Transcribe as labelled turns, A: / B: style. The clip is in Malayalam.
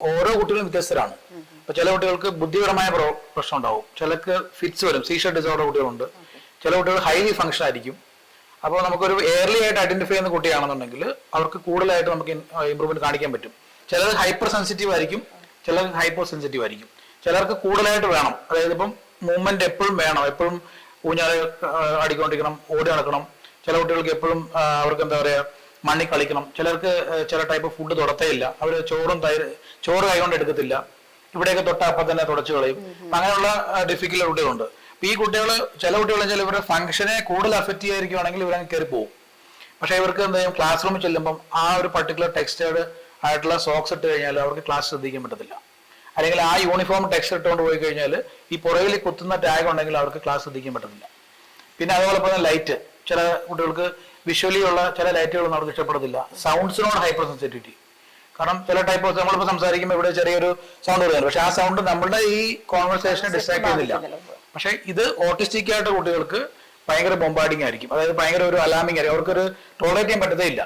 A: ഓരോ കുട്ടികളും വ്യത്യസ്തരാണ്. ഇപ്പൊ ചില കുട്ടികൾക്ക് ബുദ്ധിപരമായ പ്രശ്നം ഉണ്ടാവും, ചിലർക്ക് ഫിറ്റ്സ് വരും, സീഷർ ഡിസോർഡർ കുട്ടികളുണ്ട്, ചില കുട്ടികൾ ഹൈലി ഫങ്ഷൻ ആയിരിക്കും. അപ്പോൾ നമുക്കൊരു ഏർലി ആയിട്ട് ഐഡന്റിഫൈ ചെയ്യുന്ന കുട്ടിയാണെന്നുണ്ടെങ്കിൽ അവർക്ക് കൂടുതലായിട്ട് നമുക്ക് ഇമ്പ്രൂവ്മെന്റ് കാണിക്കാൻ പറ്റും. ചിലർ ഹൈപ്പർ സെൻസിറ്റീവ് ആയിരിക്കും, ചിലർക്ക് ഹൈപ്പോ സെൻസിറ്റീവ് ആയിരിക്കും. ചിലർക്ക് കൂടുതലായിട്ട് വേണം, അതായത് ഇപ്പം മൂവ്മെന്റ് എപ്പോഴും വേണം, എപ്പോഴും ഊഞ്ഞാൽ അടിക്കൊണ്ടിരിക്കണം, ഓടി നടക്കണം. ചില കുട്ടികൾക്ക് എപ്പോഴും അവർക്ക് എന്താ പറയാ മണ്ണി കളിക്കണം. ചിലർക്ക് ചില ടൈപ്പ് ഫുഡ് തുടത്തേ ഇല്ല, അവർ ചോറ് കൈകൊണ്ട് എടുക്കത്തില്ല, ഇവിടെയൊക്കെ തൊട്ട അപ്പം തന്നെ തുടച്ചു കളയും. അങ്ങനെയുള്ള ഡിഫിക്കൽട്ട് കുട്ടികളുണ്ട്. ഈ കുട്ടികൾ ചില കുട്ടികൾ വെച്ചാൽ ഇവരുടെ ഫംഗ്ഷനെ കൂടുതൽ അഫക്റ്റ് ചെയ്യാതിരിക്കുകയാണെങ്കിൽ ഇവരങ്ങ് കയറി പോകും. പക്ഷെ ഇവർക്ക് എന്താ ചെയ്യും, ക്ലാസ് റൂമിൽ ചെല്ലുമ്പം ആ ഒരു പർട്ടിക്കുലർ ടെക്സ്റ്റേഡ് ആയിട്ടുള്ള സോക്സ് ഇട്ട് കഴിഞ്ഞാൽ അവർക്ക് ക്ലാസ് ശ്രദ്ധിക്കാൻ പറ്റത്തില്ല. അല്ലെങ്കിൽ ആ യൂണിഫോം ടെക്സ്റ്റ് ഇട്ടുകൊണ്ട് പോയി കഴിഞ്ഞാൽ ഈ പുറകിൽ കുത്തുന്ന ടാഗ് ഉണ്ടെങ്കിൽ അവർക്ക് ക്ലാസ് ശ്രദ്ധിക്കാൻ പറ്റത്തില്ല. പിന്നെ അതുപോലെ തന്നെ ലൈറ്റ്, ചില കുട്ടികൾക്ക് വിഷ്വലി ഉള്ള ചില ലൈറ്റുകളൊന്നും അവർക്ക് ഇഷ്ടപ്പെടത്തില്ല. സൗണ്ട്സിനോട് ഹൈപ്പർ സെൻസിറ്റിവിറ്റി, കാരണം ചില ടൈപ്പ് ഓഫ് നമ്മളിപ്പോൾ സംസാരിക്കുമ്പോൾ ഇവിടെ ചെറിയൊരു സൗണ്ട് വരുന്നുണ്ട്, പക്ഷെ ആ സൗണ്ട് നമ്മുടെ ഈ കോൺവെർസേഷനെ ഡിസ്ട്രാക്ട് ചെയ്യുന്നില്ല. പക്ഷെ ഇത് ഓട്ടിസ്റ്റിക് ആയിട്ട് കുട്ടികൾക്ക് ഭയങ്കര ബോംബാർഡിങ് ആയിരിക്കും, അതായത് ഭയങ്കര ഒരു അലാമിങ് ആയിരിക്കും, അവർക്കൊരു ടോളറേറ്റ് ചെയ്യാൻ പറ്റത്തേ ഇല്ല.